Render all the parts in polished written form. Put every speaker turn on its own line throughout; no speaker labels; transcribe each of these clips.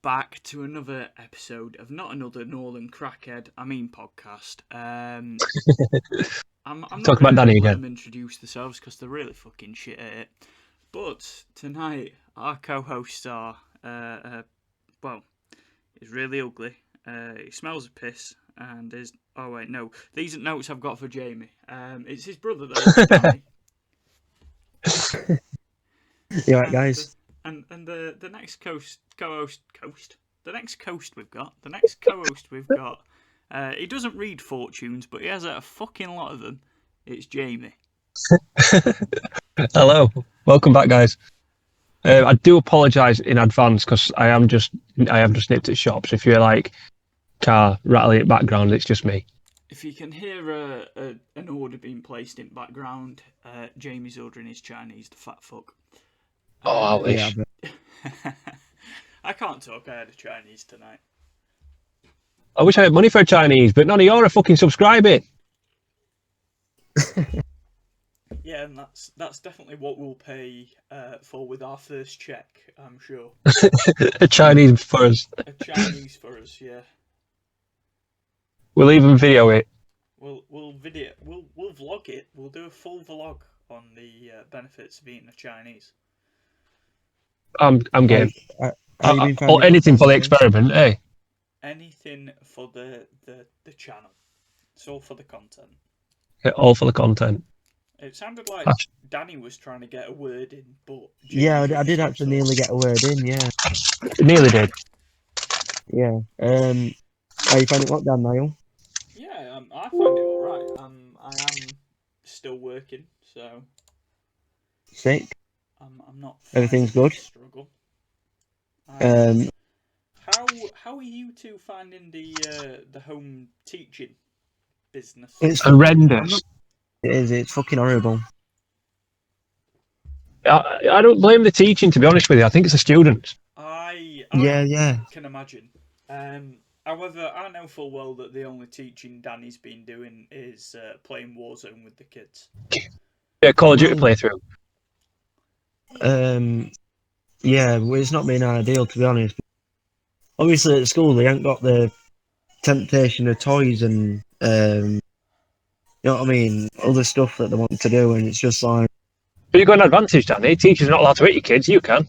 back to another episode of not another Northern Crackhead, podcast. I'm not
Talk
going
about
to
Danny
let
again.
them introduce themselves because they're really fucking shit at it. But tonight, our co-hosts are, he's really ugly. He smells of piss and is. Oh wait, no. These are notes I've got for Jamie. It's his brother though, Danny.
You right, guys?
And the next co-host we've got, he doesn't read fortunes, but he has a fucking lot of them. It's Jamie.
Hello, welcome back, guys. I do apologise in advance because I have just nipped at shops. If you're like car rattling in the background, it's just me.
If you can hear an order being placed in background, Jamie's ordering his Chinese, the fat fuck.
Oh, I wish.
I can't talk. I had a Chinese tonight.
I wish I had money for a Chinese, but none of you are fucking subscribing.
Yeah, and that's definitely what we'll pay for with our first check, I'm sure.
A Chinese for us.
A Chinese for us, yeah.
We'll even video it.
We'll vlog it. We'll do a full vlog on the benefits of eating a Chinese.
I'm game. Or anything for the experiment, eh?
Anything for the channel. It's all for the content.
Yeah, all for the content.
It sounded like Danny was trying to get a word in, but...
Yeah, I did actually nearly get a word in, yeah.
Nearly did.
Yeah. How you find it lockdown, Niall?
Yeah, I find it alright. I am still working, so...
Sick?
I'm not...
Everything's good?
Struggle.
Um,
How are you two finding the home teaching business?
It's
horrendous.
It is. It's fucking horrible.
I don't blame the teaching, to be honest with you. I think it's the students.
I
Yeah.
can imagine. However, I know full well that the only teaching Danny's been doing is playing Warzone with the kids.
Yeah, Call of Duty playthrough.
Yeah, well, it's not been ideal, to be honest. Obviously, at school, they ain't got the temptation of toys and, you know what I mean, other stuff that they want to do, and it's just like...
But you've got an advantage, Danny. Teachers are not allowed to hit your kids. You can.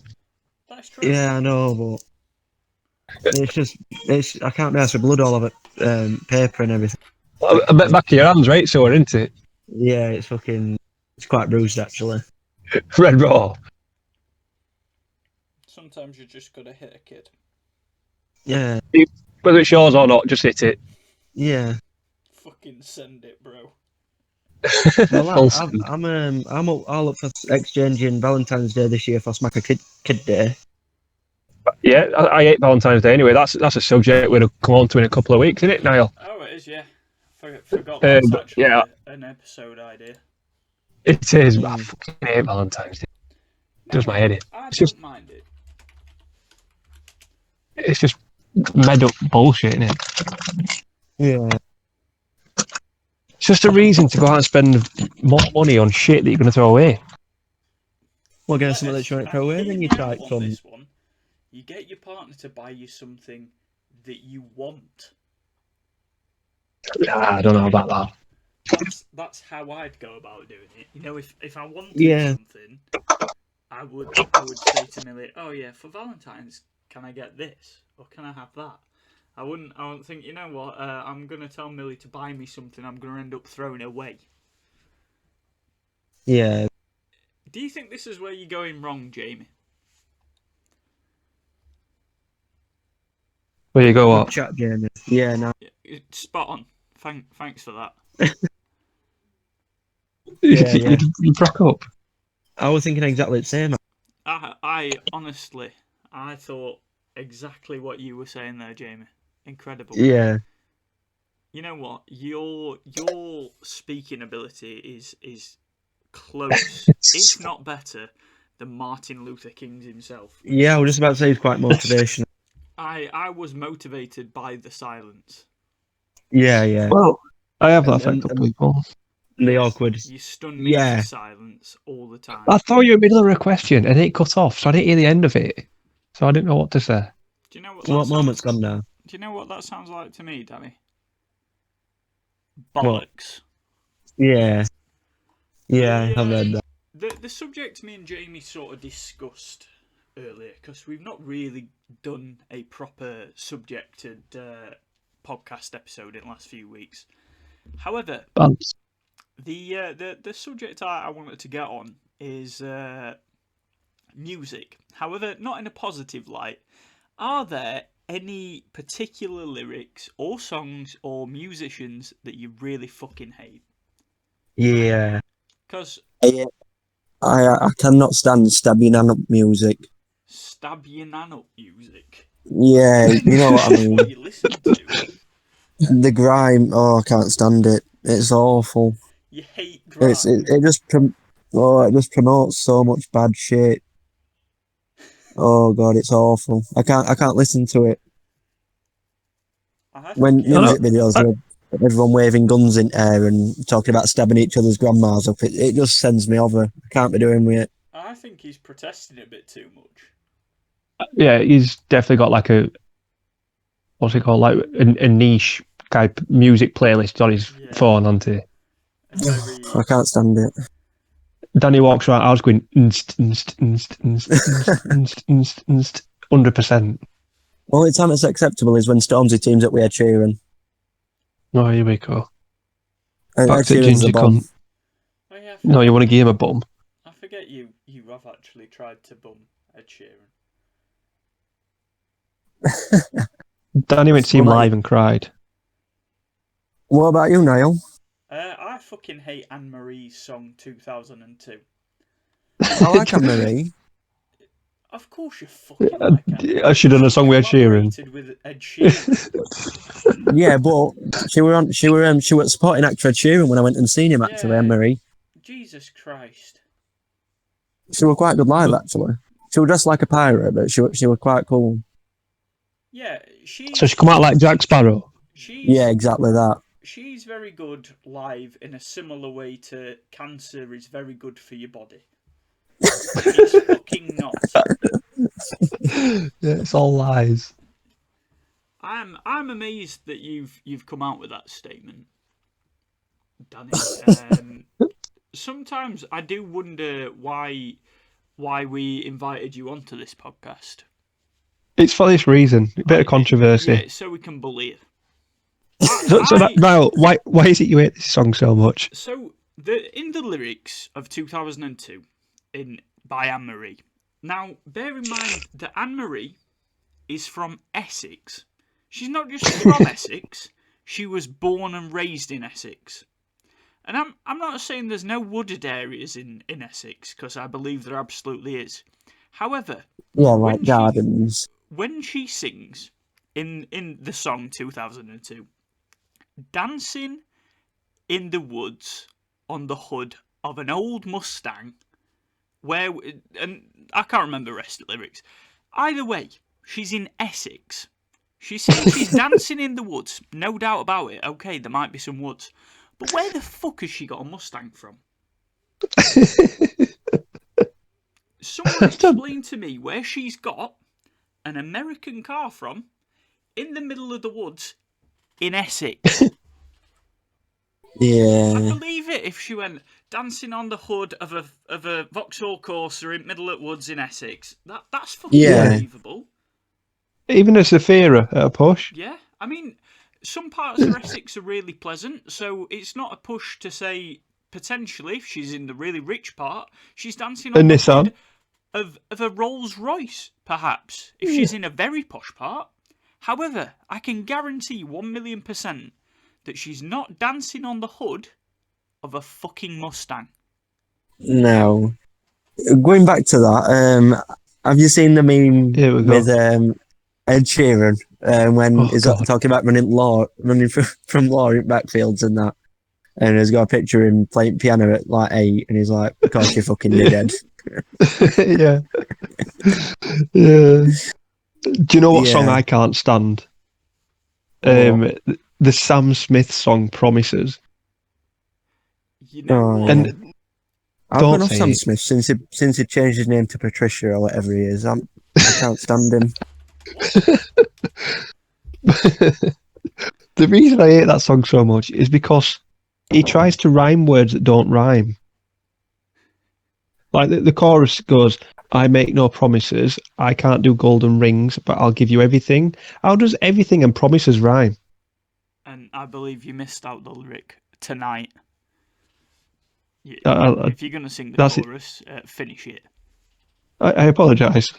That's true.
Yeah, I know, but I can't mess with blood all of it, paper and everything.
I bet back of your hands, right? So, isn't it?
Yeah, it's quite bruised, actually.
Red raw.
Sometimes you just gotta hit a kid.
Yeah.
Whether it's yours or not, just hit it.
Yeah.
Fucking send it, bro.
Well, I'm all up for exchanging Valentine's Day this year for Smack a Kid Day.
Yeah, I hate Valentine's Day anyway. That's a subject we'll come on to in a couple of weeks, isn't it, Niall?
Oh, it is, yeah. Forgot that's actually an episode idea.
It is. I fucking hate Valentine's Day. It does my head in.
I don't mind it.
It's just made up bullshit, isn't it?
Yeah.
It's just a reason to go out and spend more money on shit that you're going to throw away.
Well, get something that you want to throw away, then you try
on
some.
This one, you get your partner to buy you something that you want.
Nah, I don't know about that.
That's how I'd go about doing it. You know, if I wanted something, I would say to Millie, "Oh yeah, for Valentine's, can I get this or can I have that?" I wouldn't think, you know what? I'm gonna tell Millie to buy me something I'm gonna end up throwing away.
Yeah.
Do you think this is where you're going wrong, Jamie?
Where you go, what?
Chat, Jamie. Yeah, no.
Spot on. Thanks for that.
Yeah.
You broke up.
I was thinking exactly the same.
I honestly, I thought exactly what you were saying there, Jamie. Incredible.
Yeah.
You know what? Your speaking ability is close, if not better, than Martin Luther King's himself.
Yeah, I was just about to say he's quite motivational.
I was motivated by the silence.
Yeah.
Well, I have that effect on people.
The awkward.
You stun me with silence all the time.
I thought you were in the middle of a question and it cut off, so I didn't hear the end of it. So I didn't know what to say.
Do you know what?
What moment's gone now?
Do you know what that sounds like to me, Danny?
What?
Bollocks.
Yeah. Yeah, I've heard that.
The subject me and Jamie sort of discussed earlier, because we've not really done a proper subjected podcast episode in the last few weeks. However, the subject I wanted to get on is music. However, not in a positive light. Are there any particular lyrics or songs or musicians that you really fucking hate?
Yeah.
Because
I cannot stand stabbing up music.
stab your nan up music.
Yeah, you know what I mean.
What you listen to?
The grime, oh, I can't stand it. It's awful.
You hate grime.
It just promotes so much bad shit. Oh god, it's awful. I can't listen to it. When music videos are everyone waving guns in air and talking about stabbing each other's grandmas up, it just sends me over. I can't be doing with it.
I think he's protesting a bit too much.
Yeah, he's definitely got like what's it called, like a niche type music playlist on his phone, hasn't he?
I can't stand it.
Danny walks around, I was going 100%.
Only time it's acceptable is when Stormzy teams up with Ed Sheeran.
Oh, here we go.
Back to Ginger Cunt.
Oh, yeah,
No, you want to give him a bum?
I forget you have actually tried to bum Ed Sheeran.
Danny went to see him live and cried.
What about you, Niall?
I fucking hate Anne Marie's song 2002.
I like Anne Marie.
Of course you fucking like Anne Marie.
Has she done a song with Ed Sheeran?
With Ed Sheeran.
Yeah, but she was supporting actor Ed Sheeran when I went and seen him, actually, Anne Marie.
Jesus Christ.
She was quite good live, actually. She was dressed like a pirate, but she was quite cool.
Yeah,
so she come out like Jack Sparrow?
Yeah, exactly that.
She's very good live in a similar way to cancer is very good for your body. It's fucking not.
Yeah, it's all lies.
I'm amazed that you've come out with that statement, Danny. Sometimes I do wonder why we invited you onto this podcast.
It's for this reason, a bit of controversy.
Yeah, so we can bully you.
Niall, why is it you hate this song so much?
So in the lyrics of 2002 by Anne Marie. Now, bear in mind that Anne Marie is from Essex. She's not just from Essex. She was born and raised in Essex. And I'm not saying there's no wooded areas in Essex, because I believe there absolutely is. However,
like gardens.
When she sings in the song 2002, dancing in the woods on the hood of an old Mustang, and I can't remember the rest of the lyrics. Either way, she's in Essex. She says she's dancing in the woods, no doubt about it. Okay, there might be some woods. But where the fuck has she got a Mustang from? Someone explain to me where she's got an American car from in the middle of the woods in Essex.
Yeah.
I believe it if she went dancing on the hood of a Vauxhall Corsa in middle of woods in Essex. That's fucking believable.
Even a Zafira at a push.
Yeah, I mean, some parts of Essex are really pleasant, so it's not a push to say potentially if she's in the really rich part, she's dancing on the hood of a Rolls Royce, perhaps, if she's in a very posh part. However, I can guarantee 1,000,000% that she's not dancing on the hood of a fucking Mustang.
No. Going back to that, have you seen the meme with Ed Sheeran when he's talking about running from law in backfields and that? And he's got a picture of him playing piano at like 8, and he's like, "Of course you fucking dead."
Yeah. Yeah. Do you know what song I can't stand? The Sam Smith song "Promises."
You know,
and I've been off Sam Smith since he changed his name to Patricia or whatever he is. I can't stand him.
The reason I hate that song so much is because he tries to rhyme words that don't rhyme. Like the chorus goes, I make no promises, I can't do golden rings, but I'll give you everything. How does everything and promises rhyme?
And I believe you missed out the lyric tonight.
I
If you're going to sing the chorus, finish it.
I apologise.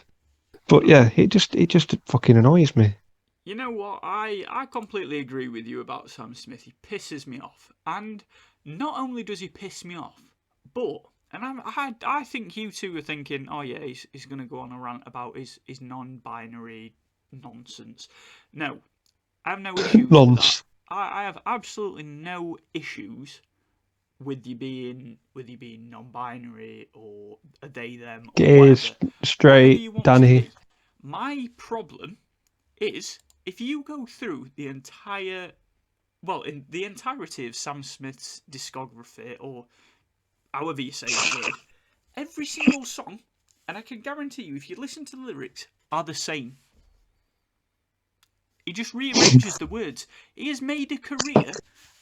But yeah, it just fucking annoys me.
You know what? I completely agree with you about Sam Smith. He pisses me off. And not only does he piss me off, but... And I think you two are thinking, oh yeah, he's going to go on a rant about his non-binary nonsense. No, I have no issues with that. I have absolutely no issues with you being non-binary or a they them or
gays,
whatever,
straight, Danny.
My problem is if you go through the entire, in the entirety of Sam Smith's discography, or however you say the word, every single song, and I can guarantee you, if you listen to the lyrics, are the same. He just rearranges the words. He has made a career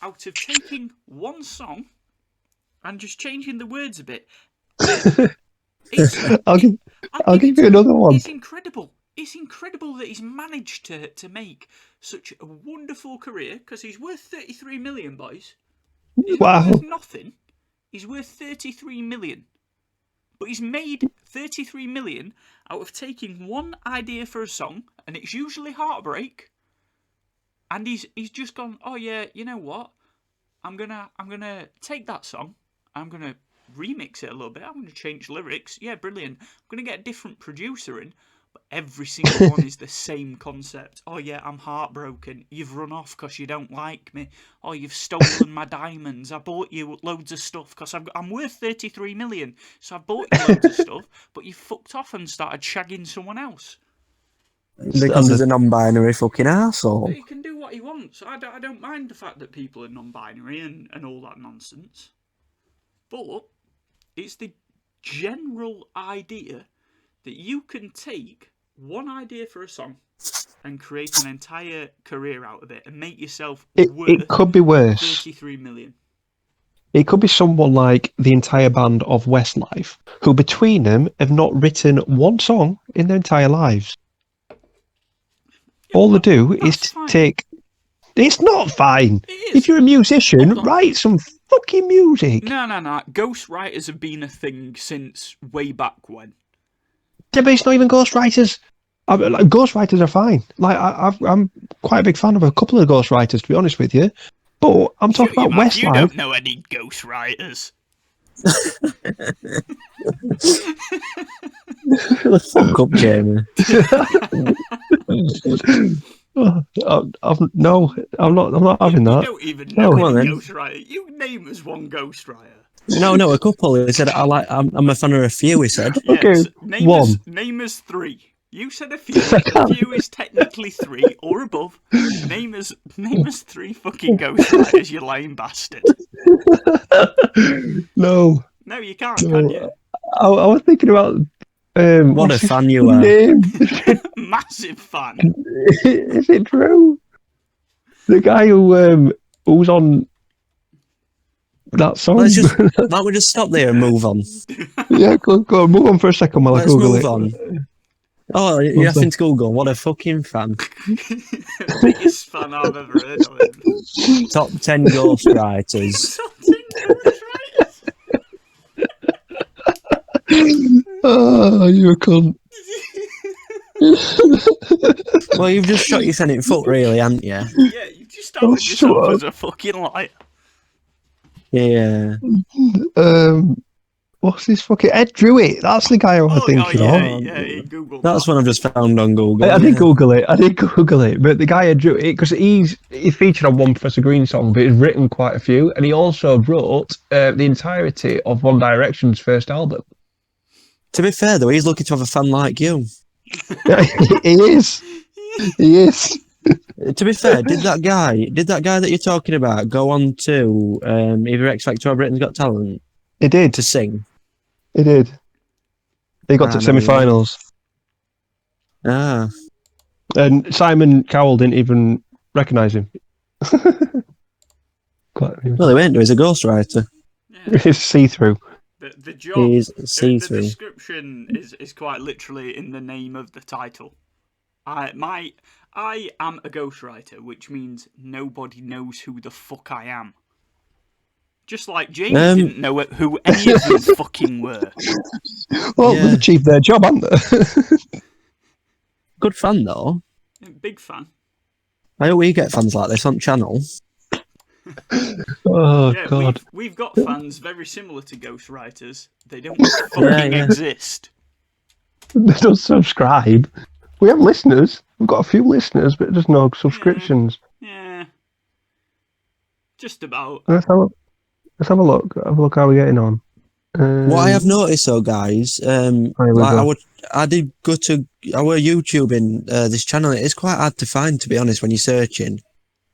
out of taking one song and just changing the words a bit.
I'll give you another one.
It's incredible. It's incredible that he's managed to make such a wonderful career, because he's worth 33 million, boys. He's not worth nothing. He's worth 33 million. But he's made 33 million out of taking one idea for a song, and it's usually heartbreak. And he's just gone, oh yeah, you know what? I'm gonna take that song, I'm gonna remix it a little bit, I'm gonna change lyrics. Yeah, brilliant. I'm gonna get a different producer in, but every single one is the same concept. Oh yeah, I'm heartbroken. You've run off because you don't like me. Oh, you've stolen my diamonds. I bought you loads of stuff because I'm worth 33 million, so I bought you loads of stuff, but you fucked off and started shagging someone else.
Because he's a non-binary fucking arsehole.
But he can do what he wants. I don't mind the fact that people are non-binary and all that nonsense. But it's the general idea that you can take one idea for a song and create an entire career out of it and make yourself worth
it could be worse.
33 million.
It could be someone like the entire band of Westlife, who between them have not written one song in their entire lives. All they do is take... It's not fine. If you're a musician, write some fucking music.
No. Ghostwriters have been a thing since way back when.
Yeah, but it's not even ghostwriters. Ghostwriters are fine. Like I'm quite a big fan of a couple of ghostwriters, to be honest with you. But I'm talking about Westlife.
You don't know any ghostwriters.
Fuck up, Jamie.
I'm not having that.
You don't even know any ghostwriter. You name us one ghostwriter.
No, a couple. He said, I'm a fan of a few, he said.
Yes, okay, name us three. You said a few. A few is technically three or above. Name us three fucking ghostwriters, you lying bastard.
No,
you can't, can you?
I was thinking about...
what a fan you are.
Massive fan.
Is it true? The guy who's on that song.
Why we just stop there and move on?
Yeah, go on, move on for a second while I Google it.
Let's move on. Oh, you're having to Google. What a fucking fan.
Biggest fan I've ever heard of him.
Top 10 ghostwriters.
Top 10 ghostwriters.
Oh, you a cunt.
Well, you've just shot yourself in foot, really, haven't you?
Yeah, you've just outed yourself as a fucking liar.
Yeah.
What's this fucking... Ed Druitt, that's the guy I was thinking of.
Yeah, Google.
That's what I've just found on Google.
I did Google it, but the guy Ed Druitt, because he featured on one Professor Green song, but he's written quite a few, and he also wrote the entirety of One Direction's first album.
To be fair, though, he's lucky to have a fan like you.
He is.
To be fair, did that guy that you're talking about go on to either X Factor or Britain's Got Talent?
He did.
To sing?
He did. He got to semi-finals.
Ah.
And Simon Cowell didn't even recognise him. Quite
Well, he went to. He's a ghostwriter.
Yeah.
It's see-through.
The job.
He's
The
see-through.
description is quite literally in the name of the title. I am a ghostwriter, which means nobody knows who the fuck I am. Just like James didn't know who any of them fucking were.
Well,
Yeah.
they've achieved their job, haven't they?
Good fan though.
Big fan.
I hope we get fans like this on channel.
Oh,
Yeah,
God.
we've got fans very similar to ghostwriters. They don't fucking exist.
They don't subscribe. We have listeners. We've got a few listeners, but there's no subscriptions.
Yeah. Just about.
Let's have a look. Have a look how we're getting on.
What I have noticed though, guys, I did go to our YouTubing this channel. It is quite hard to find, to be honest, when you're searching.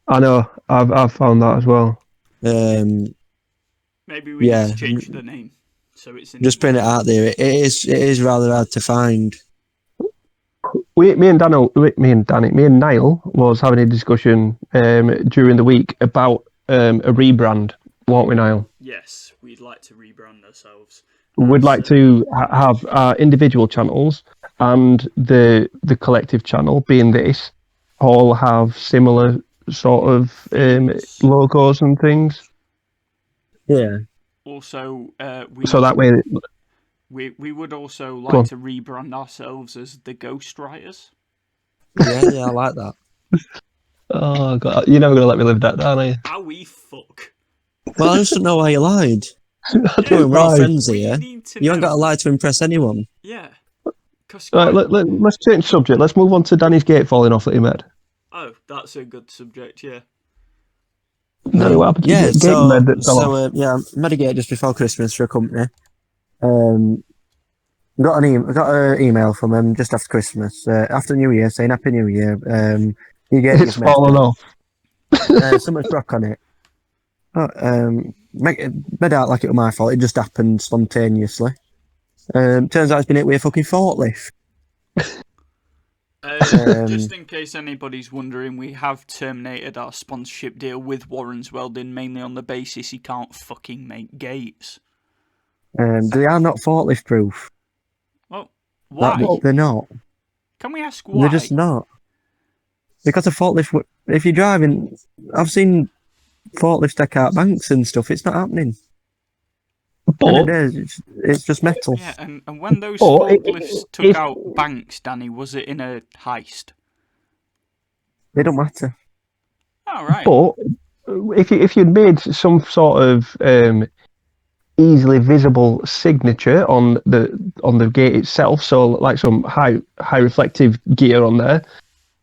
I know. I've found that as well.
Maybe we need to change the name, so it's
just putting it out there. It is rather hard to find.
Me and Niall was having a discussion during the week about a rebrand, weren't we, Niall?
Yes, we'd like to rebrand ourselves.
We'd like to have our individual channels and the collective channel, being this, all have similar sort of logos and things.
Yeah.
Also,
so that way,
we would also like to rebrand ourselves as the Ghostwriters.
Yeah, I like that.
Oh God, you're never gonna let me live that down, are you?
How we fuck.
Well, I just don't know why you lied. We're all friends here. You ain't got to lie to impress anyone.
Yeah.
Right, let's change subject. Let's move on to Danny's gate falling off that he made.
Oh, that's a good subject, yeah.
No, what happened to
yeah,
so
made a gate just before Christmas for a company. Got an email from him just after Christmas, after New Year, saying Happy New Year.
It's fallen off.
Something's broke on it. Made out like it was my fault. It just happened spontaneously. Turns out it's been hit with a fucking forklift.
Just in case anybody's wondering, we have terminated our sponsorship deal with Warren's Welding, mainly on the basis he can't fucking make gates.
They are not forklift proof.
Well, why?
They're not.
Can we ask why?
They're just not. Because a forklift, if you're driving, I've seen forklifts deck out banks and stuff. It's not happening.
But
it's just metal.
Yeah, and when those forklifts took out banks, Danny, was it in a heist?
They don't matter.
All right.
But if you'd made some sort of easily visible signature on the gate itself, so like some high reflective gear on there,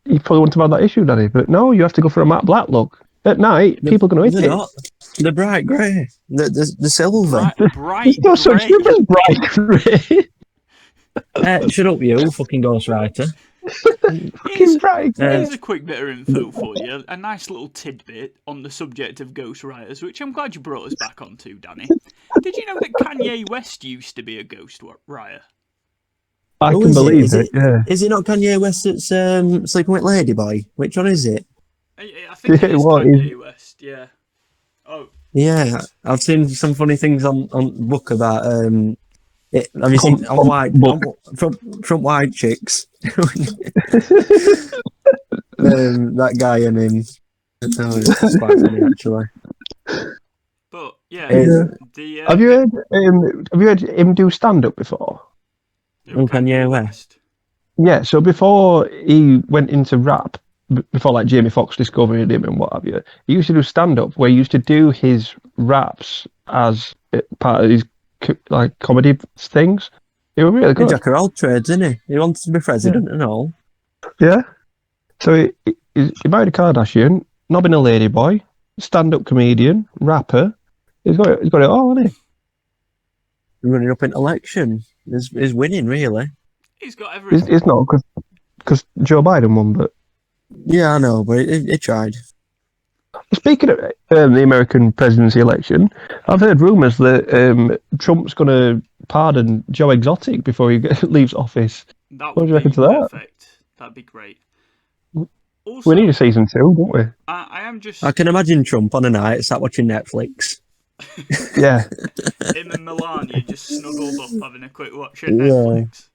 you probably wouldn't have had that issue, Danny. But no, you have to go for a matte black look. At night, people are going to hit it.
Not. The bright grey. The silver.
Bright
no such thing as bright grey.
Shut up, you fucking ghostwriter.
Fucking bright grey.
Here's a quick bit of info for you. A nice little tidbit on the subject of ghostwriters, which I'm glad you brought us back onto, Danny. Did you know that Kanye West used to be a ghostwriter?
I can believe it. Yeah.
Is it not Kanye West that's sleeping with Ladyboy? Which one is it?
I think it is Kanye West, yeah. Oh.
Yeah, I've seen some funny things on book about it. Have you seen on white from White Chicks? That guy and him. Oh, it's quite funny actually.
But yeah,
have you heard him do stand up before?
Kanye West.
Yeah, so before he went into rap, before like Jamie Foxx discovered him and what have you, he used to do stand up where he used to do his raps as part of his like comedy things. They were really good.
He's jack of all trades, isn't he? He wants to be president and all.
Yeah. So he married a Kardashian, not been a ladyboy, stand up comedian, rapper. He's got it all, hasn't he?
Running up in election is winning really.
He's got everything.
It's not because Joe Biden won, but.
Yeah, I know, but it tried.
Speaking of the American presidency election, I've heard rumours that Trump's going to pardon Joe Exotic before he leaves office. What do you reckon to that?
Perfect. That'd be great. Also,
We need a season 2, don't we?
I am just
I can imagine Trump on a night sat watching Netflix.
Yeah.
him and Melania just snuggled up having a quick watch at
Yeah.
Netflix.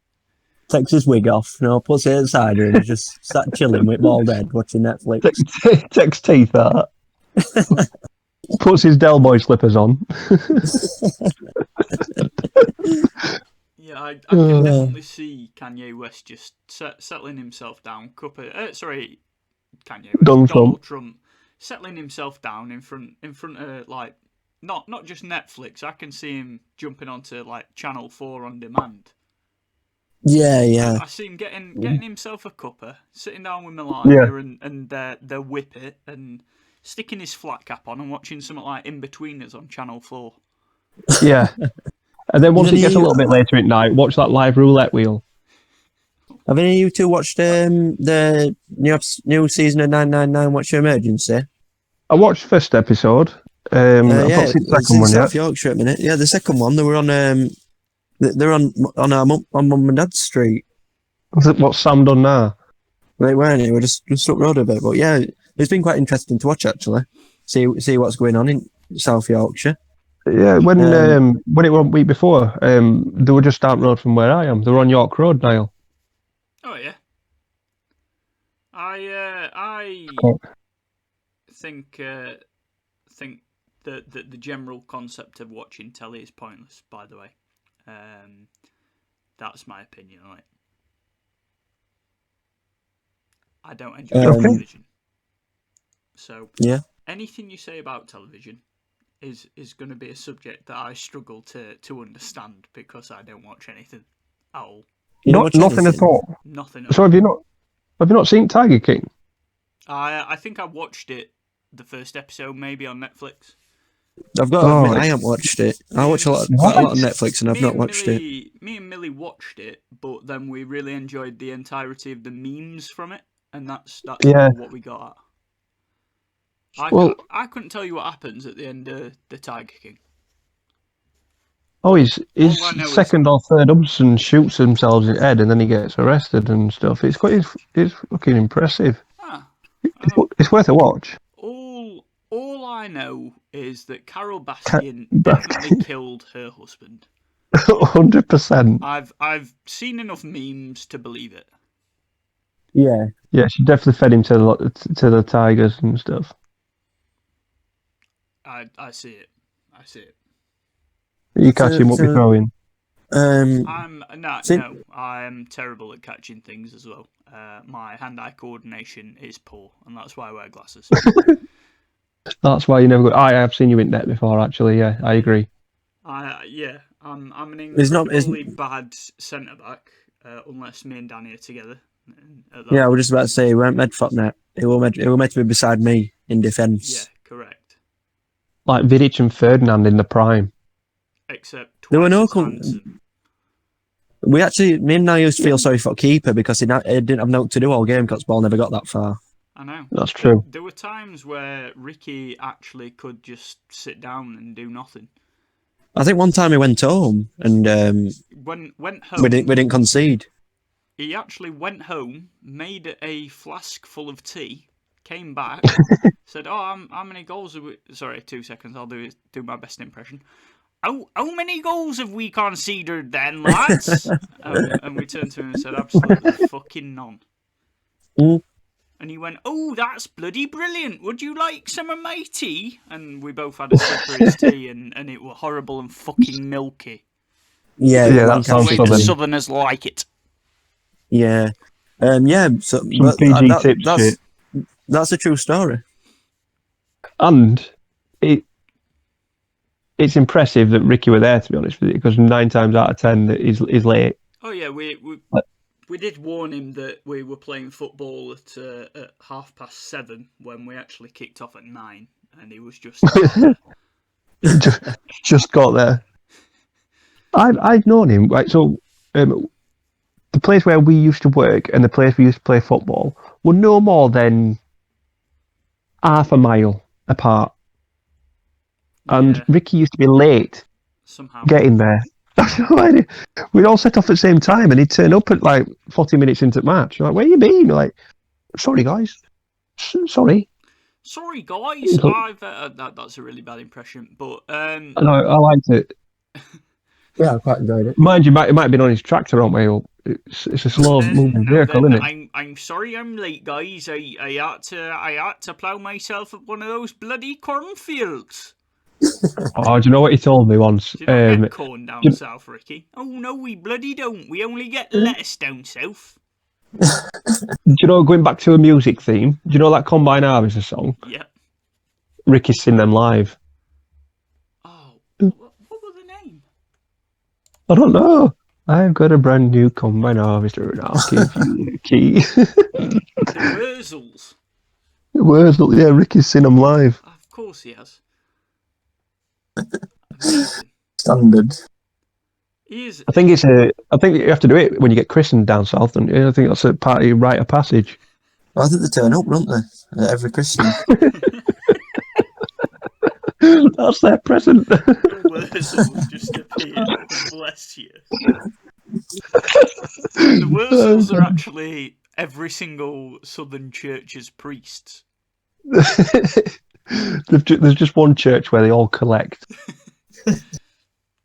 Takes his wig off, puts it aside and he's just sat chilling with bald head watching Netflix.
Takes teeth out. Puts his Del Boy slippers on.
Yeah, I can definitely see Kanye West just settling himself down. Kanye West, Donald Trump settling himself down in front of like not just Netflix. I can see him jumping onto like Channel 4 on demand.
Yeah.
I see him getting himself a cuppa, sitting down with Melania and their whippet and sticking his flat cap on and watching something like In-Betweeners on Channel 4.
Yeah. And then once it gets a little bit later at night, watch that live roulette wheel.
Have any of you two watched the new season of 999 What's Your Emergency?
I watched the first episode. I've not seen the second one yet.
South Yorkshire at the minute. Yeah, the second one, they were on they're on Mum and Dad's street.
What's Sam done now?
They weren't. They were just up road a bit. But yeah, it's been quite interesting to watch actually. See what's going on in South Yorkshire.
Yeah, when it went week before, they were just down the road from where I am. They were on York Road, Niall.
Oh yeah. I think that the general concept of watching telly is pointless. By the way, that's my opinion on it. I don't enjoy television. So
yeah,
anything you say about television is going to be a subject that I struggle to understand because I don't watch anything at all.
Nothing at all.
Nothing.
So have you not seen Tiger King?
I think I watched it the first episode maybe on Netflix.
I've got to admit, I haven't watched it. I watch quite a lot on Netflix and I've not watched it.
Me and Millie watched it, but then we really enjoyed the entirety of the memes from it, and that's what we got at. I couldn't tell you what happens at the end of the Tiger King.
Oh, he's second or third Hudson shoots himself in the head and then he gets arrested and stuff. It's fucking impressive. It's worth a watch.
All I know is that Carol Baskin definitely killed her husband.
100%.
I've seen enough memes to believe it.
Yeah.
Yeah, she definitely fed him to the tigers and stuff.
I see it.
You catch him up with throwing.
I am terrible at catching things as well. My hand-eye coordination is poor, and that's why I wear glasses.
That's why you never go. I have seen you in net before, actually. Yeah, I agree.
I'm an incredibly bad centre back, unless me and Danny are together.
Yeah, I was just about to say, we weren't meant for net. It were meant to be beside me in defence.
Yeah, correct.
Like Vidic and Ferdinand in the prime.
Except
there were no. Me and I used to feel sorry for keeper because he didn't have nothing to do all game because the ball never got that far.
I know.
That's true.
There were times where Ricky actually could just sit down and do nothing.
I think one time he went home and
went home.
We didn't concede.
He actually went home, made a flask full of tea, came back, said, "Oh, how many goals have we?" Sorry, 2 seconds. I'll do my best impression. How many goals have we conceded then, lads? And we turned to him and said, "Absolutely fucking none."
Mm.
And he went, "Oh, that's bloody brilliant. Would you like some of my tea?" And we both had a sip of his tea, and it was horrible and fucking milky.
Yeah,
that sounds
the way the Southerners like it.
Yeah. So that's a true story.
And it's impressive that Ricky were there, to be honest with you, because 9 times out of 10 he's late.
Oh yeah, we did warn him that we were playing football at 7:30 when we actually kicked off at 9, and he was just
just got there. I've known him, right? So the place where we used to work and the place we used to play football were no more than half a mile apart. And Ricky used to be late
somehow
getting there. We'd all set off at the same time and he'd turn up at like 40 minutes into the match. Like, where you been? Like, Sorry, guys. Sorry.
Sorry, guys. That's a really bad impression, but
I liked it.
Yeah, I quite enjoyed it.
Mind you, it might have been on his tractor on way up. It's a slow moving vehicle, isn't it?
I'm sorry I'm late, guys. I had to plough myself up one of those bloody cornfields.
Oh, do you know what he told me once?
Do you not get corn down south, Ricky? Oh no, we bloody don't. We only get lettuce down south.
Do you know, going back to a music theme, do you know that Combine Harvester song?
Yeah.
Ricky's seen them live.
Oh, what was the name?
I don't know. I've got a brand new Combine Harvester and I'll give you the key.
The Wurzels.
Wurzel, yeah, Ricky's seen them live.
Of course he has. Amazing.
Standard.
I think you have to do it when you get christened down south, and I think that's a part of your rite of passage.
Well, I think they turn up, don't they? Every Christmas.
That's their present.
The Wurzels just appeared. Bless you. The Wurzels are actually every single southern church's priests.
There's just one church where they all collect.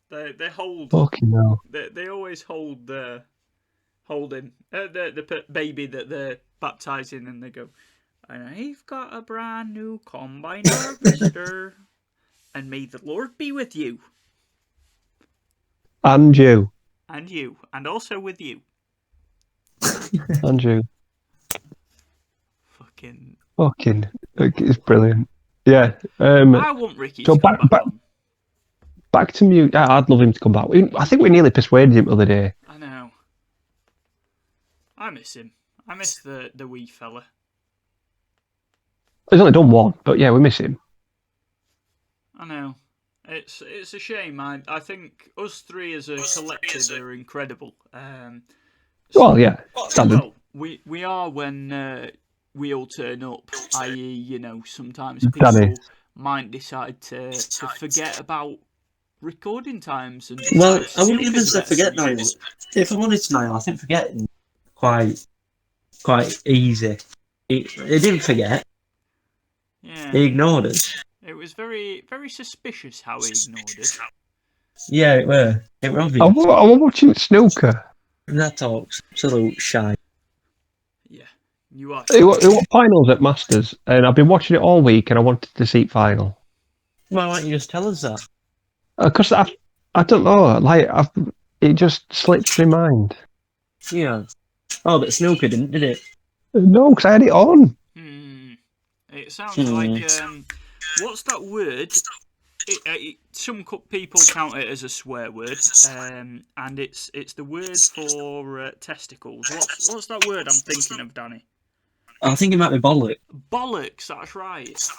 They hold.
Fucking hell.
They always hold him, the baby that they're baptizing, and they go, and I've got a brand new combine harvester, and may the Lord be with you.
And you.
And you, and also with you.
And you.
Fucking.
It's brilliant. Yeah.
I want Ricky to come back on.
Back to mute. I'd love him to come back. I think we nearly persuaded him the other day.
I know. I miss him. I miss the wee fella.
He's only done one, but yeah, we miss him.
I know. It's a shame. I think us three as a collective are incredible.
Well, yeah, standard.
Well, we are when we all turn up. I.e., sometimes people might decide to forget about recording times. And
well, I wouldn't even say forget now. If I'm honest now, I think forgetting quite easy. He didn't forget.
Yeah.
He ignored us.
It was very, very suspicious how he ignored us.
Yeah, it were. It were obvious.
I was watching snooker.
That talks absolute shy.
Yeah, you are.
It was finals at Masters, and I've been watching it all week, and I wanted to see it final.
Why don't you just tell us that?
Because I don't know, it just slipped my mind.
Yeah. Oh, but snooker didn't, did it?
No, because I had it on.
It sounds like what's that word? Some people count it as a swear word, and it's the word for testicles. What's that word I'm thinking of, Danny?
I think it might be bollocks.
Bollocks, that's right.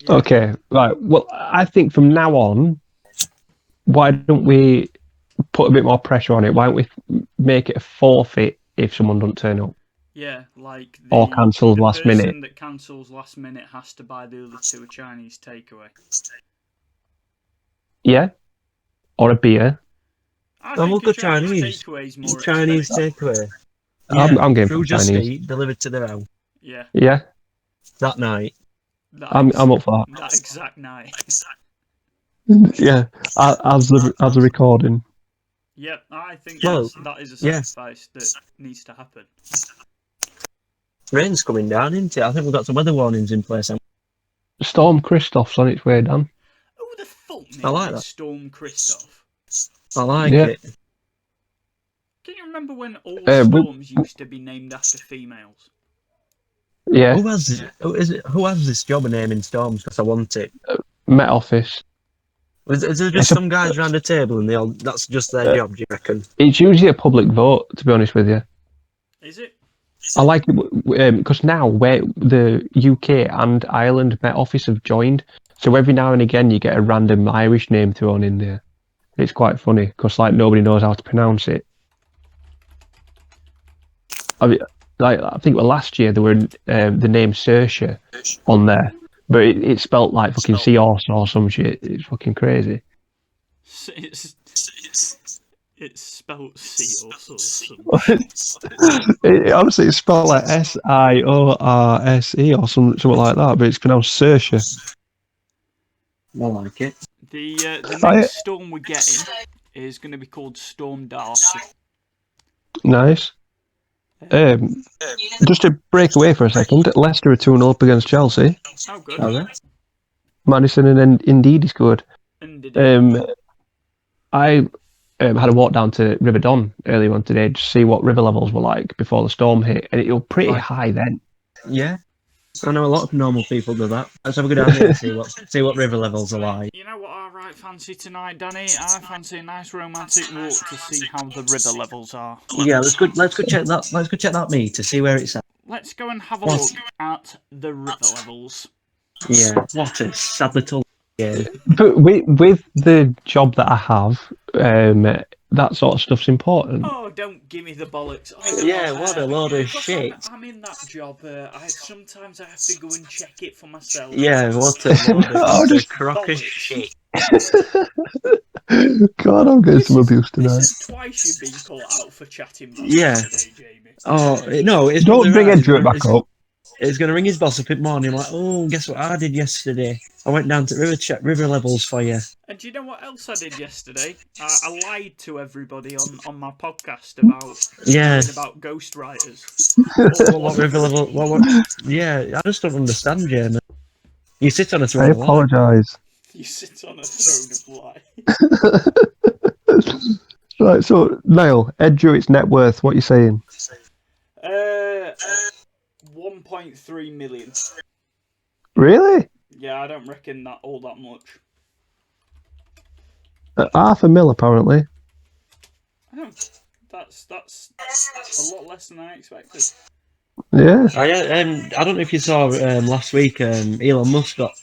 Okay, right. Well, I think from now on, why don't we put a bit more pressure on it? Why don't we make it a forfeit if someone doesn't turn up?
Yeah, like
or cancels last minute.
The person that cancels last minute has to buy the other two a Chinese takeaway.
Yeah, or a beer.
I think
we'll go Chinese. Chinese takeaway.
Yeah, I'm game
for
Chinese.
Just Eat, delivered to their house.
Yeah.
Yeah.
That night.
I'm up for that.
That exact night.
Yeah, as the recording.
Yep, I think that is a sacrifice that needs to happen.
Rain's coming down, isn't it? I think we've got some weather warnings in place.
Storm Christoph's on its way down.
Who the fuck named
I like that.
Storm Christoph?
I like it.
Can you remember when all storms used to be named after females?
Yeah.
Who has this job of naming storms? Because I want it.
Met Office.
Is there just some guys around the table and that's just their job, do you reckon?
It's usually a public vote, to be honest with you.
Is it?
I like it because now where the UK and Ireland Met Office have joined, so every now and again you get a random Irish name thrown in there. It's quite funny because nobody knows how to pronounce it. I think last year there were the name Saoirse on there, but it's spelt like fucking seahorse or some shit. It's fucking crazy.
It's spelled sea or something.
Obviously, it's spelled like Siorse or something like that, but it's pronounced Saoirse.
I like it.
The next storm we're getting is going to be called Storm Darcy.
Nice. Just to break away for a second, Leicester are 2-0 up against Chelsea.
Oh, good.
Okay.
Madison and Indeed scored.
Indeed.
I had a walk down to River Don earlier on today to see what river levels were like before the storm hit, and it was pretty high then.
Yeah. I know a lot of normal people do that. Let's have a go down there and see what river levels are like.
You know what I right fancy tonight, Danny? I fancy a nice romantic walk to see how the river levels are.
Yeah, let's go check that. Let's go check that meter, see where it's at.
Let's go and have a look at the river levels.
Yeah, what a sad little. Yeah.
But with the job that I have, that sort of stuff's important.
Oh, don't give me the bollocks. Oh,
Yeah, what a load of shit.
I'm in that job. Sometimes I have to go and check it for myself.
Yeah, what a load of crock of shit.
God, I'm getting some abuse tonight.
This is twice you've been called out for chatting back
Yeah.
today, Jamie.
Oh, no, it's
Don't bring
right.
Andrew back up.
He's going to ring his boss up in the morning like, oh, guess what I did yesterday? I went down to river check river levels for you.
And do you know what else I did yesterday? I lied to everybody on my podcast about ghostwriters.
What river level? Yeah, I just don't understand, Jamie. You sit on a throne.
I apologise.
You sit on a throne of lie.
Right, so Niall, Ed Druitt's net worth. What are you saying?
1.3 million.
Really?
Yeah, I don't reckon that all that much.
$500,000 apparently.
That's a lot less than I expected.
Yeah.
I don't know if you saw last week. Elon Musk got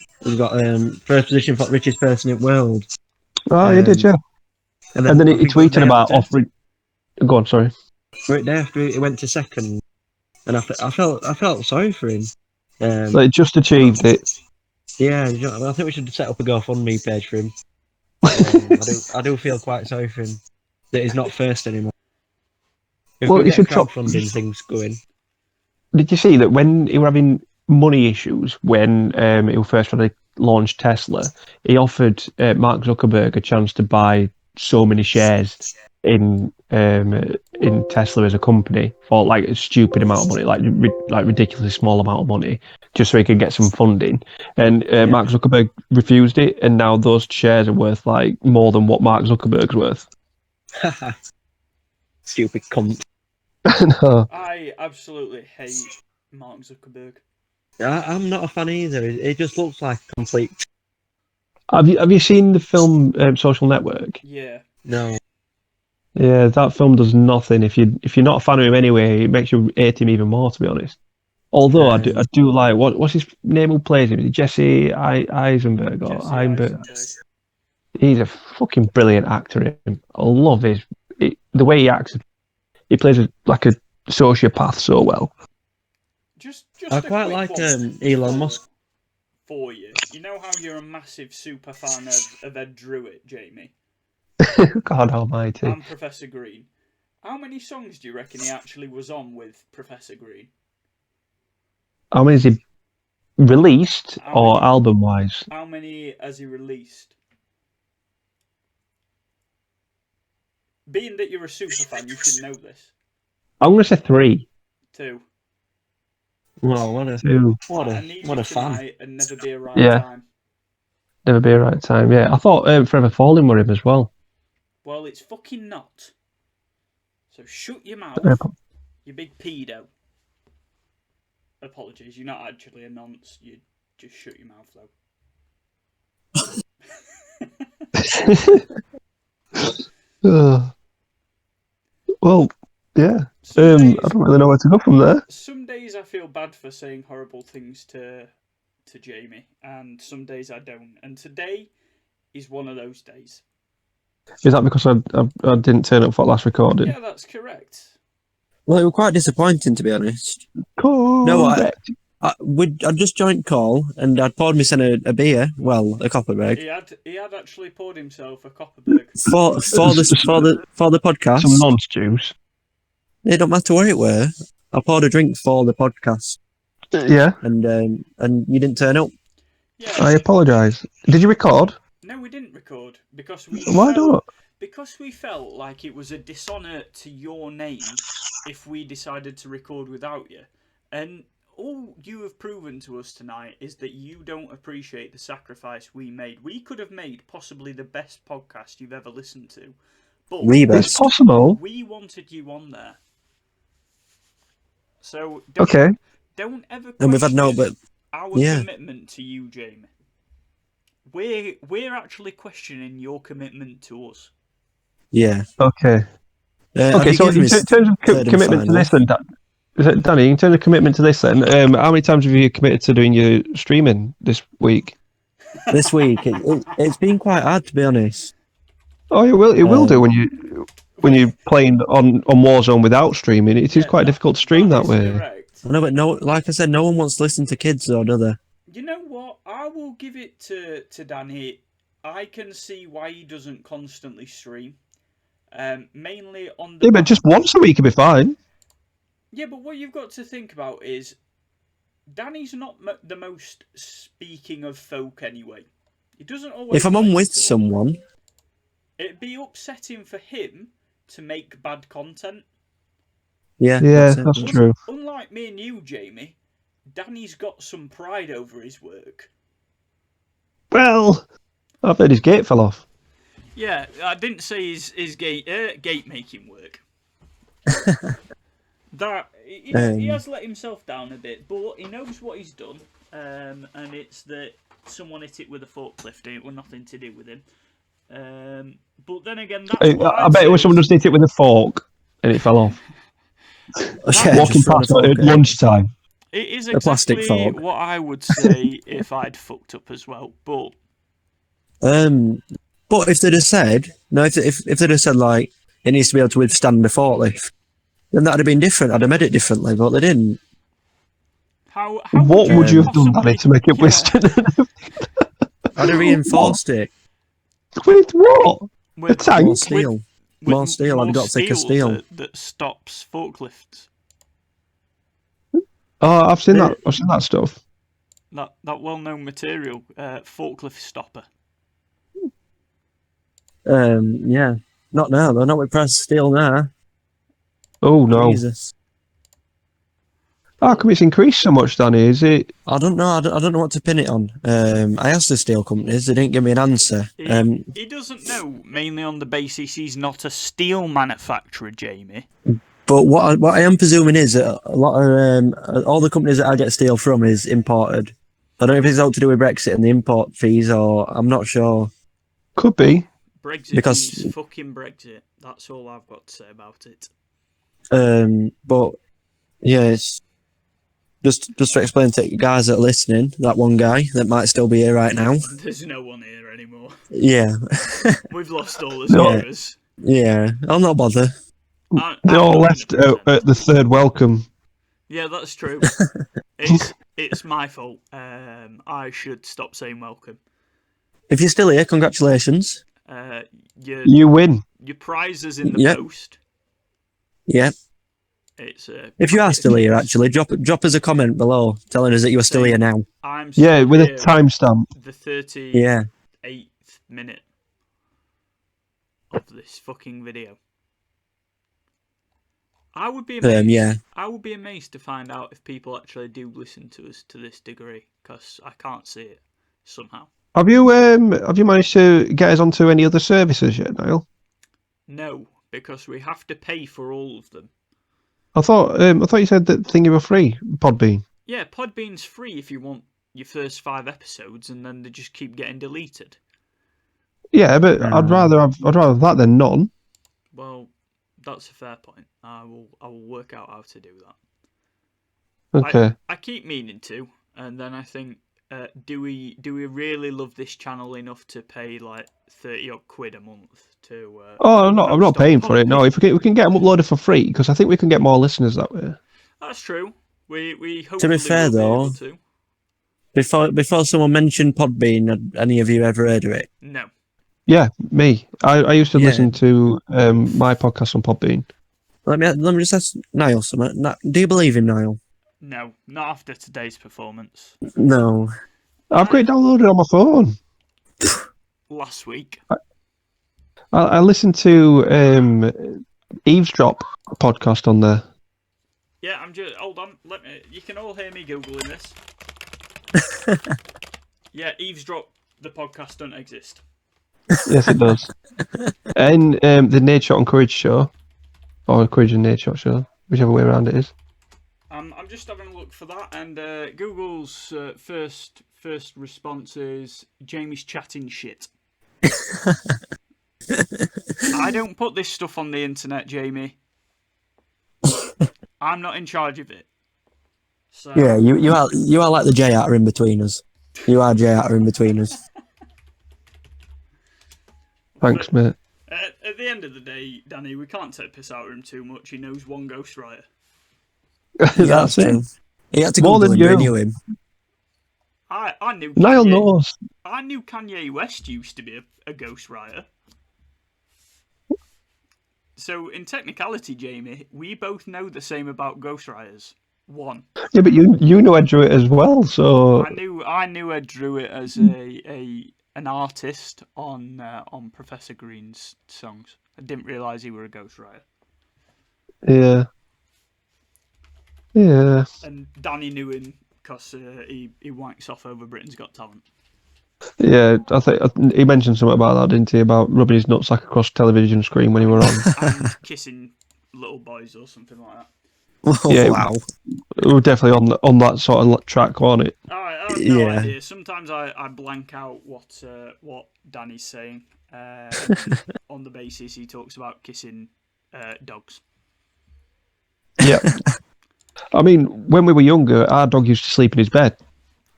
first position for richest person in the world.
Oh, he did, yeah. And then he tweeted about offering. Go on, sorry.
Right day after he went to second, and I felt sorry for him.
So he just achieved it.
Yeah, I think we should set up a GoFundMe page for him. I do feel quite sorry for him that he's not first anymore. If
Well,
we
you
get
should
crowdfunding things going.
Did you see that when he were having money issues when he was first trying to launch Tesla, he offered Mark Zuckerberg a chance to buy so many shares in Tesla as a company for like a stupid amount of money, like ridiculously small amount of money, just so he could get some funding. And Mark Zuckerberg refused it, and now those shares are worth like more than what Mark Zuckerberg's worth.
Stupid cunt.
No.
I absolutely hate Mark Zuckerberg.
I'm not a fan either. It just looks like complete.
Have you seen the film Social Network?
Yeah.
No.
Yeah, that film does nothing. If you're not a fan of him anyway, it makes you hate him even more. To be honest, although I do like what's his name? Who plays him? Is it Jesse Eisenberg or Eisenberg? He's a fucking brilliant actor. I love the way he acts. He plays like a sociopath so well.
Just
I quite like Elon Musk.
For you, you know how you're a massive super fan of Ed Druitt, Jamie?
God almighty.
And Professor Green. How many songs do you reckon he actually was on with Professor Green?
How many is he released or album-wise?
How many has he released? Being that you're a super fan, you should know this.
I'm going to say 3.
2.
Well, what a fan.
And Never Be a Right Time.
Never Be a Right Time, yeah. I thought Forever Falling were him as well.
Well, it's fucking not. So shut your mouth, you big pedo. Apologies, you're not actually a nonce. You just shut your mouth, though.
Well, yeah. I don't really know where to go from there.
Some days I feel bad for saying horrible things to Jamie, and some days I don't. And today is one of those days.
Is that because I didn't turn up for last recording?
Yeah, that's correct.
Well, it was quite disappointing, to be honest.
Correct.
No, I'd just joined call, and I'd poured myself a beer, well, a Copperberg,
He had actually poured himself a Copperberg.
for the podcast.
Some nonce juice.
It don't matter where it were. I poured a drink for the podcast,
Yeah.
and you didn't turn up.
Yeah.
I apologise. Did you record?
No, we didn't record because we
Why not?
Because we felt like it was a dishonour to your name if we decided to record without you. And all you have proven to us tonight is that you don't appreciate the sacrifice we made. We could have made possibly the best podcast you've ever listened to. But
It's possible.
we wanted you on there. So don't ever
And we've had no,
question
but
our commitment to you, Jamie. We're actually questioning your commitment to us.
yeah.
Okay.
Okay,
So in terms of commitment to this, then, Danny, in terms of commitment to this, then, how many times have you committed to doing your streaming this week?
this week, it's been quite hard, to be honest.
Oh, it will do when you're playing on Warzone without streaming. It is quite difficult to stream that way.
Correct.
I know, but like I said, no one wants to listen to kids, though, do they?
You know what? I will give it to Danny. I can see why he doesn't constantly stream. Mainly on the...
Yeah, but just once a week would be fine.
Yeah, but what you've got to think about is Danny's not the most speaking of folk anyway. He doesn't always...
If I'm on with someone...
It'd be upsetting for him to make bad content.
Yeah,
that's true.
Unlike me and you, Jamie, Danny's got some pride over his work.
Well, I've heard his gate fell off.
Yeah, I didn't say his gate making work. That he has let himself down a bit, but he knows what he's done, and it's that someone hit it with a forklift. It was nothing to do with him. But then again, that's
I bet it was someone just hit it with a fork and it fell off. Walking past at lunchtime.
It is
a plastic
exactly
fork.
what I would say if I'd fucked up as well. But
if they'd have said if they'd have said like it needs to be able to withstand the forklift, then that'd have been different. I'd have made it differently, but they didn't.
What
would you have done, Danny, to make it withstand?
I'd have reinforced it.
With what? A tank?
More steel. More steel. I've got thicker steel.
That stops forklifts.
Oh, I've seen that. I've seen that stuff.
That well-known material, forklift stopper.
Yeah. Not now though. Not with pressed steel now.
Oh no.
Jesus.
How come it's increased so much, Danny? Is it?
I don't know. I don't know what to pin it on. I asked the steel companies. They didn't give me an answer.
He doesn't know, mainly on the basis he's not a steel manufacturer, Jamie.
But what I am presuming is that a lot of all the companies that I get steel from is imported. I don't know if it's all to do with Brexit and the import fees, or I'm not sure.
Could be.
Brexit means fucking Brexit. That's all I've got to say about it.
But yeah, it's just to explain to you guys that are listening, that one guy that might still be here right now.
There's no one here anymore.
Yeah.
We've lost all the viewers.
Yeah, I'll not bother.
They all left at the third welcome.
Yeah, that's true. It's my fault. I should stop saying welcome.
If you're still here, congratulations.
You win.
Your prize is in the post.
Yeah. If you are still here, actually, drop us a comment below telling us that you are still here now.
I'm still
with
here
a timestamp.
The 38th minute of this fucking video. I would be amazed. I would be amazed to find out if people actually do listen to us to this degree, because I can't see it somehow.
Have you managed to get us onto any other services yet, Niall?
No, because we have to pay for all of them.
I thought you said that thing you were free, Podbean.
Yeah, Podbean's free if you want your first 5 episodes, and then they just keep getting deleted. Yeah,
but I'd rather have that than none.
Well, that's a fair point. I will work out how to do that.
Okay.
I keep meaning to, and then I think, do we really love this channel enough to pay like 30 odd quid a month to?
I'm not paying for it. No, if we can get them uploaded for free, because I think we can get more listeners that way.
That's true. We
To be
hopefully
fair,
will be
though,
able to.
before someone mentioned Podbean, had any of you ever heard of it?
No.
Yeah, me. I used to
Yeah.
listen to my podcast on Podbean.
Let me just ask Niall something. Do you believe in Niall?
No, not after today's performance.
No.
I've got it downloaded on my phone.
Last week.
I listened to Eavesdrop podcast on there.
Yeah, I'm just... Hold on. You can all hear me Googling this. Yeah, Eavesdrop, the podcast, don't exist.
Yes, it does. And the Nade Shot and Courage show. Or Courage and Nade Shot show. Whichever way around it is.
I'm just having a look for that, and Google's first response is Jamie's chatting shit. I don't put this stuff on the internet, Jamie. I'm not in charge of it. So...
Yeah, you are like the J Hatter in between us. You are J Hatter in between us.
Thanks,
But,
mate.
At the end of the day, Danny, we can't take piss out of him too much. He knows one ghostwriter.
That's it.
True. He had to
More
Google
than
him, but
you.
he knew him.
I knew
Niall
Kanye.
knows.
I knew Kanye West used to be a ghostwriter. So, in technicality, Jamie, we both know the same about ghostwriters. One.
Yeah, but you know I drew it as well, so...
I knew Ed drew it as an artist on Professor Green's songs. I didn't realise he were a ghostwriter.
Yeah. Yeah.
And Danny knew him because he wanks off over Britain's Got Talent.
Yeah, I think he mentioned something about that, didn't he? About rubbing his nutsack across the television screen when he were on.
And kissing little boys or something like that.
Yeah,
Wow.
We were definitely on that sort of track, wasn't it?
I have no
Yeah.
idea. Sometimes I blank out what Danny's saying on the basis he talks about kissing dogs.
Yeah. I mean, when we were younger, our dog used to sleep in his bed.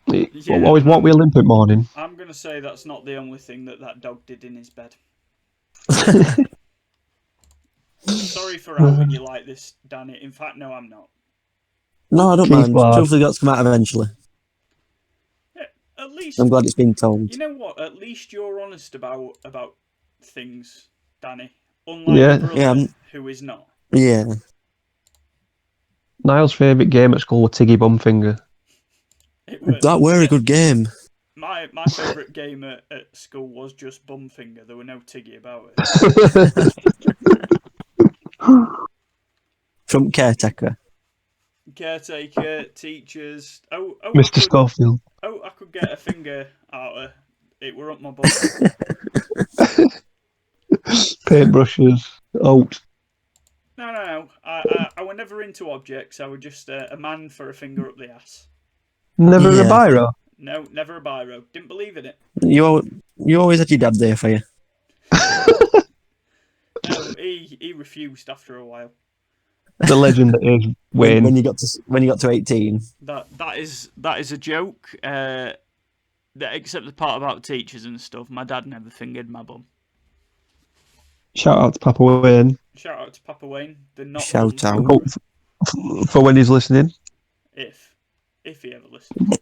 He always walked with a limp at morning.
I'm going to say that's not the only thing that dog did in his bed. Sorry for outing you like this, Danny. In fact, no, I'm not.
No, I don't
Keith
mind.
Lard.
Truthfully, got to come out eventually.
Yeah, at least
I'm glad it's been told.
you know what. At least you're honest about things, Danny. Unlike
Yeah.
your brother,
Yeah,
who is not.
Yeah.
Niall's favourite game at school was Tiggy Bumfinger.
It was,
That were a good game.
My favourite game at school was just Bumfinger. There were no Tiggy about it.
From Caretaker.
Caretaker, teachers.
Mr. Schofield.
I could get a finger out of it. Were up my butt.
Paintbrushes. Oat.
No. I were never into objects. I were just a man for a finger up the ass.
Never
Yeah.
a biro.
No, never a biro. Didn't believe in it.
You always had your dad there for you.
No, he refused after a while.
The legend that is Wayne.
When you got to 18.
That is a joke. That except the part about teachers and stuff. My dad never fingered my bum.
Shout out to Papa Wayne.
Shout out to Papa Wayne. The not
Shout
bum,
out.
For when he's listening.
if he ever listens.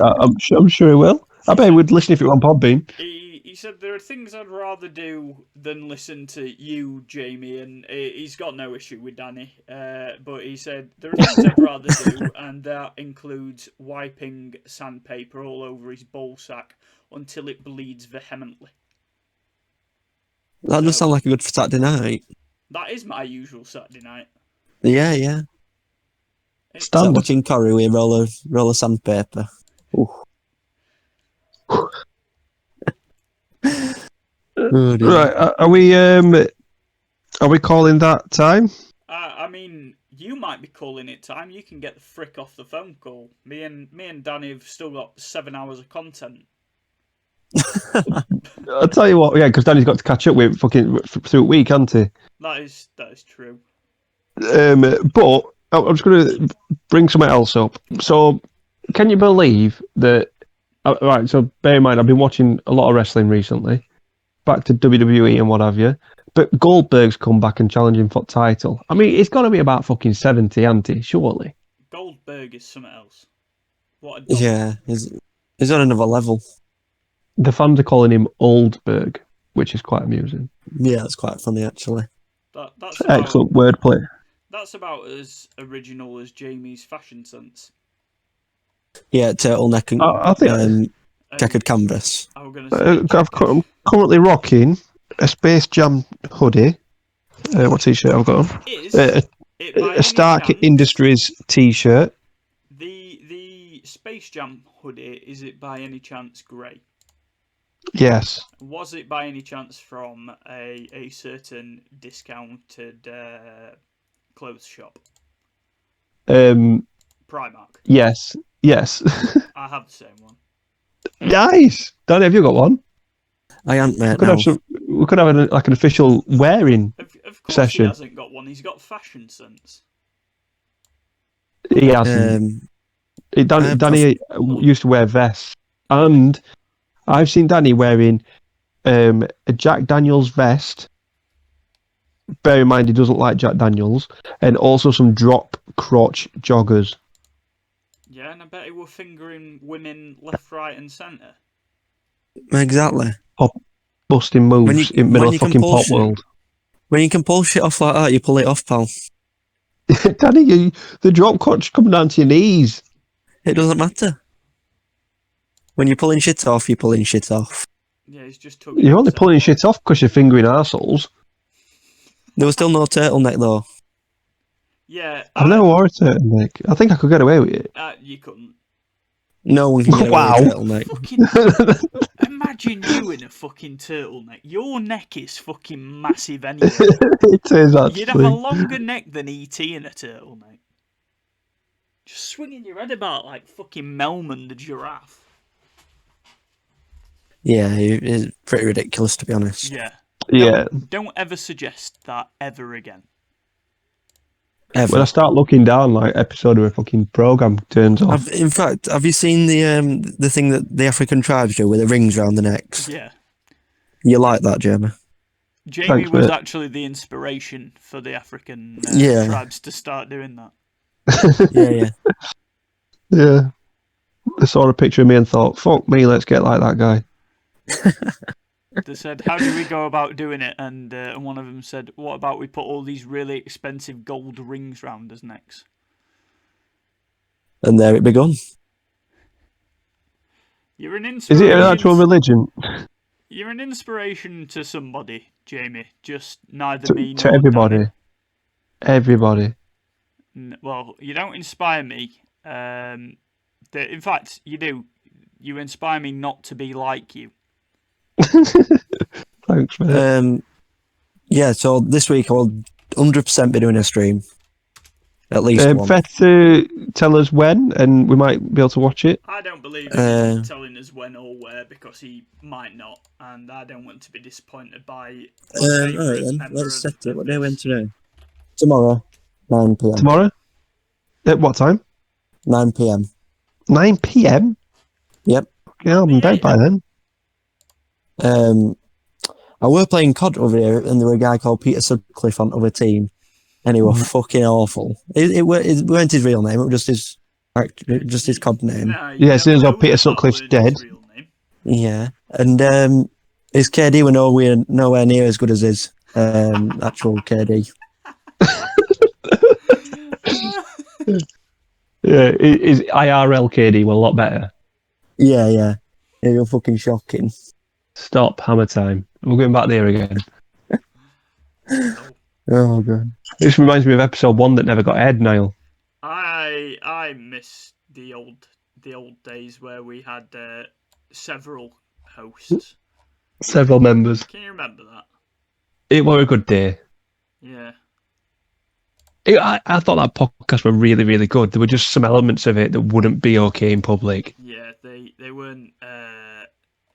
I'm sure he will. I bet he would listen if it were on Podbean.
He said there are things I'd rather do than listen to you, Jamie, and he's got no issue with Danny. But he said there are things I'd rather do, and that includes wiping sandpaper all over his ball sack until it bleeds vehemently.
That does sound like a good for Saturday night.
That is my usual Saturday night.
Yeah.
It's
Start watching Corrie with a roll of sandpaper. Ooh. Oh, dear.
Right, are we calling that time?
I mean, you might be calling it time. You can get the frick off the phone call. Me and Danny have still got 7 hours of content.
I'll tell you what, yeah, because Danny's got to catch up with fucking through a week, hasn't he?
That is true.
But I'm just going to bring something else up. So, can you believe that? Right, so bear in mind, I've been watching a lot of wrestling recently, back to WWE and what have you. But Goldberg's come back and challenging for the title. I mean, it's got to be about fucking 70, hasn't he? Surely.
Berg is something else. What a dog.
Yeah, he's on another level.
The fans are calling him Oldberg, which is quite amusing.
Yeah, that's quite funny actually.
That's about,
Excellent wordplay.
That's about as original as Jamie's fashion sense.
Yeah, turtleneck and
I think
And
checkered canvas.
I was going to say,
I'm currently rocking a Space Jam hoodie. What t-shirt I've got on?
is
A
it by
a
any
Stark
chance,
Industries t-shirt.
the Space Jam hoodie, is it by any chance grey?
Yes.
Was it by any chance from a certain discounted clothes shop? Primark.
Yes.
I have the same one.
Nice. Danny, have you got one?
I ain't, mate.
We could have an official wearing
Of course
session.
he hasn't got one. He's got fashion sense.
He hasn't. Danny used to wear vests, and I've seen Danny wearing a Jack Daniels vest. Bear in mind, he doesn't like Jack Daniels, and also some drop crotch joggers.
Yeah, and I bet he were fingering women left, right, and centre.
Exactly.
Busting moves in the middle of fucking pop world.
When you can pull shit off like that, you pull it off, pal.
Danny, the drop crotch coming down to your knees.
It doesn't matter. When you're pulling shit off, you're pulling shit off.
Yeah, he's just tugging.
You're only pulling shit off because you're fingering arseholes.
There was still no turtleneck though.
Yeah.
I've never worn a turtleneck. I think I could get away with it.
You couldn't.
No one can get away with a turtleneck.
Fucking, imagine you in a fucking turtleneck. Your neck is fucking massive anyway.
It is actually.
You'd have a longer neck than E.T. in a turtleneck. Just swinging your head about like fucking Melman the giraffe.
Yeah, it's pretty ridiculous to be honest.
Yeah.
Yeah.
Don't ever suggest that ever again.
Ever.
When I start looking down, like episode of a fucking program turns off.
In fact, have you seen the thing that the African tribes do with the rings around the necks?
Yeah.
You like that, Jamie?
Jamie was actually the inspiration for the African tribes to start doing that.
Yeah. They saw a picture of me and thought, fuck me, let's get like that guy.
They said, how do we go about doing it? And one of them said, what about we put all these really expensive gold rings round his necks?
And there it begun.
You're an inspiration.
Is it an actual religion?
You're an inspiration to somebody, Jamie. Just neither me nor
to everybody.
Danny.
Everybody.
Well, you don't inspire me. In fact, you do. You inspire me not to be like you.
Thanks, mate.
Yeah, so this week I will 100% be doing a stream. At least one.
Fair to tell us when, and we might be able to watch it.
I don't believe in telling us when or where because he might not, and I don't want to be disappointed by.
Alright then, let's set it. What day are we in today? Tomorrow, 9 PM.
Tomorrow? At what time?
9 PM.
9 PM?
Yep.
Yeah, I'm in bed by then.
I were playing COD over here, and there were a guy called Peter Sutcliffe on other team, and he were fucking awful. It weren't his real name; it was just his COD name.
Yeah, as soon as Peter Sutcliffe's dead.
Yeah, and his KD were nowhere near as good as his actual KD.
Yeah, his IRL KD were a lot better.
Yeah, it was fucking shocking.
Stop, hammer time. We're going back there again.
Oh god.
This reminds me of episode 1 that never got aired, Niall.
I miss the old days where we had several hosts.
Several members.
Can you remember that?
It was a good day.
Yeah.
I thought that podcast were really, really good. There were just some elements of it that wouldn't be okay in public.
Yeah, they weren't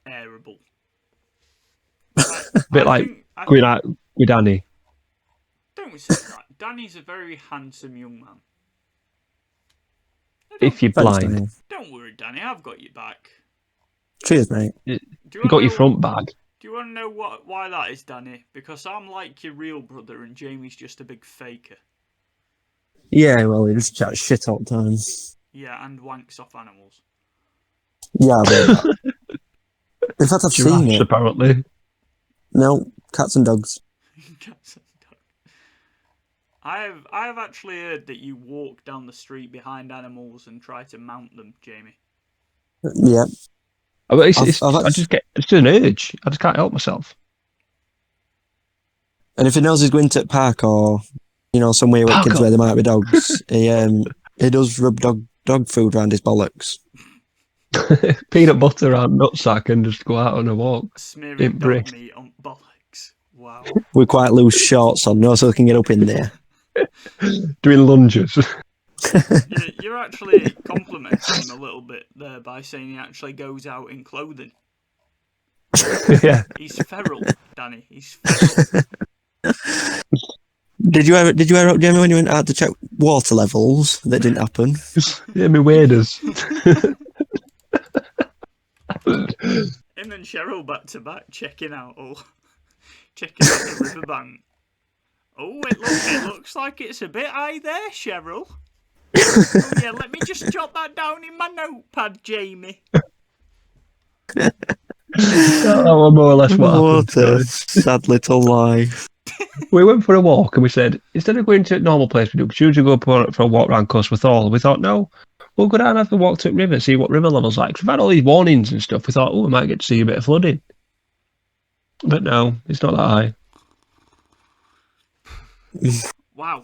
airable.
A bit going out with Danny.
Don't say that. Danny's a very handsome young man.
If you're blind.
Don't worry, Danny. I've got your back.
Cheers, mate.
You got your front bag.
Do you want to know why that is, Danny? Because I'm like your real brother and Jamie's just a big faker.
Yeah, well, he just chats shit all the time.
Yeah, and wanks off animals.
Yeah, I've heard that. In fact, I've seen
Giraffes,
it.
apparently.
No, cats and dogs.
Cats and dogs. I have actually heard that you walk down the street behind animals and try to mount them, Jamie.
Yeah.
It's an urge. I just can't help myself.
And if he knows he's going to the park or, somewhere with kids where there might be dogs, he does rub dog food around his bollocks.
Peanut butter and nutsack and just go out on a walk.
Smearing dog meat on bollocks. Wow.
With quite loose shorts on, so he can get up in there.
Doing lunges.
You're actually complimenting him a little bit there by saying he actually goes out in clothing.
Yeah.
He's feral, Danny. He's feral.
Did you ever, Jamie, when you went out to check water levels? That didn't happen.
Yeah, me waders.
Him and Cheryl back to back checking out the riverbank. Oh, it looks like it's a bit high there, Cheryl. Oh, yeah, let me just jot that down in my notepad, Jamie.
That was more or less what happened.
A sad little life.
We went for a walk and we said, instead of going to a normal place we do, because usually go for a walk around Coast with all, we thought, no, we'll go down and have a walk to the river, see what river level's like. We've had all these warnings and stuff. We thought, we might get to see a bit of flooding. But no, it's not that high.
Wow.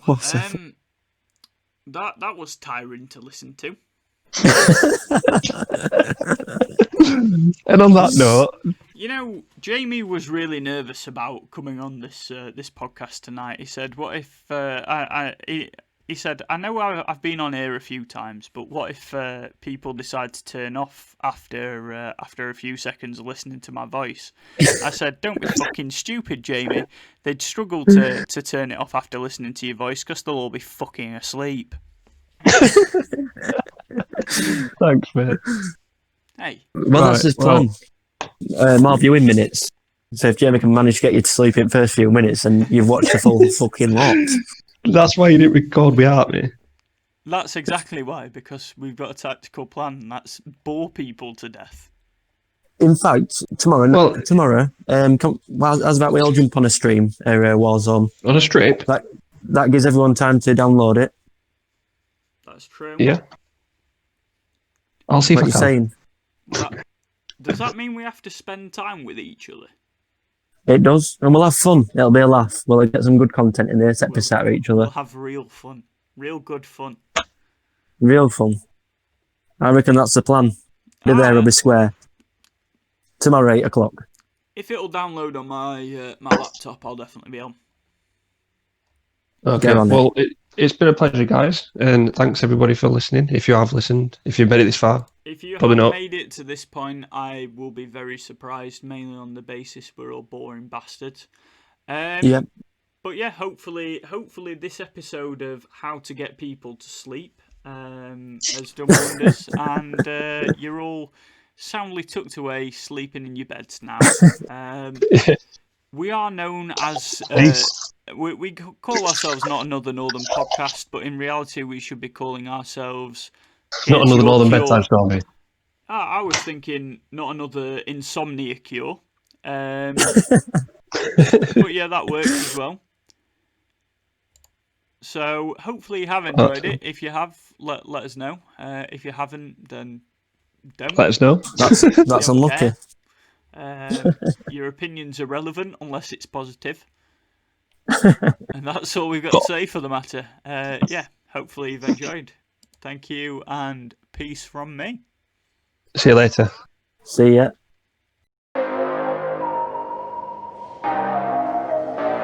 That was tiring to listen to.
And on that note,
Jamie was really nervous about coming on this podcast tonight. He said, "What if He said, I know I've been on here a few times, but what if people decide to turn off after a few seconds of listening to my voice?" I said, "Don't be fucking stupid, Jamie. They'd struggle to turn it off after listening to your voice because they'll all be fucking asleep."
Thanks, mate.
Hey.
Well, that's his plan. More viewing minutes. So if Jamie can manage to get you to sleep in the first few minutes, and you've watched the full fucking lot.
That's why you didn't record without me.
That's exactly why, because we've got a tactical plan, and that's bore people to death.
In fact, tomorrow, as about we all jump on a stream, Warzone.
On a strip?
That gives everyone time to download it.
That's true.
Yeah. I'll see if I can.
Saying?
Does that mean we have to spend time with each other?
It does, and we'll have fun. It'll be a laugh. We'll get some good content in there, set piss out of each other.
We'll have real fun. Real good fun.
Real fun. I reckon that's the plan. Be there, it'll be square. Tomorrow, 8 o'clock.
If it'll download on my laptop, I'll definitely be on.
Okay, well, it's been a pleasure, guys, and thanks everybody for listening. If you have listened, if you've made it this far.
If you haven't made it to this point, I will be very surprised, mainly on the basis we're all boring bastards.
Yep.
But yeah, hopefully this episode of How to Get People to Sleep has done wonders, and you're all soundly tucked away, sleeping in your beds now. We are known as... we call ourselves Not Another Northern Podcast, but in reality we should be calling ourselves...
Not Another Northern Bedtime Story.
I was thinking Not Another Insomnia Cure. But yeah, that works as well. So hopefully you have enjoyed it. If you have, let us know. If you haven't, then don't.
Let us know.
That's unlucky.
Your opinions are relevant unless it's positive. And that's all we've got to say for the matter. Yeah, hopefully you've enjoyed. Thank you, and peace from me.
See you later.
See ya.